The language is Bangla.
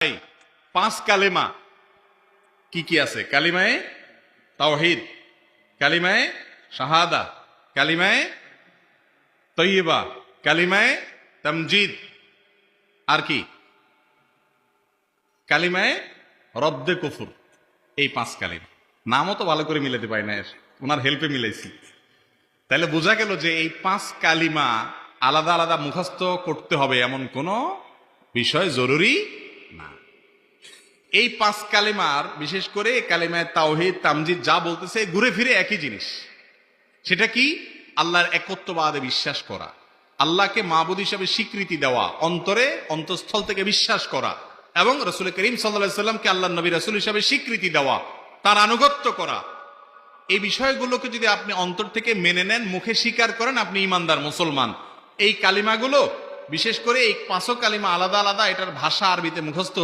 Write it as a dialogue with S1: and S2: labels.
S1: এই পাঁচ কালেমা কি কি আছে? কালিমায়ে তাওহীদ, কালিমায়ে শাহাদা, কালিমায়ে তৈয়বা, কালিমায়ে তামজিদ, আর কি কালিমায়ে রদ্দে কুফর। এই পাঁচ কালিমা নামও তো ভালো করে মিলাতে পারি না, ওনার হেল্পে মিলাইছি। তাহলে বোঝা গেল যে এই পাঁচ কালিমা আলাদা আলাদা মুখস্থ করতে হবে এমন কোনো বিষয় জরুরি না। এই পাঁচ কালিমার বিশেষ করে কালিমায়ে তাওহীদ তামজিদ যা বলতেছে ঘুরে ফিরে একই জিনিস। সেটা কি? আল্লাহর একত্ববাদে বিশ্বাস করা, আল্লাহকে মাবুদ হিসাবে স্বীকৃতি দেওয়া, অন্তরে অন্তঃস্থল থেকে বিশ্বাস করা, এবং রাসূল করিম সাল্লাল্লাহু আলাইহি সাল্লামকে আল্লাহর নবী রাসূল হিসাবে স্বীকৃতি দেওয়া, তার আনুগত্য করা। এই বিষয়গুলোকে যদি আপনি অন্তর থেকে মেনে নেন, মুখে স্বীকার করেন, আপনি ঈমানদার মুসলমান। এই কালিমাগুলো বিশেষ করে এই পাঁচও কালিমা আলাদা আলাদা, এটার ভাষা আরবিতে মুখস্থ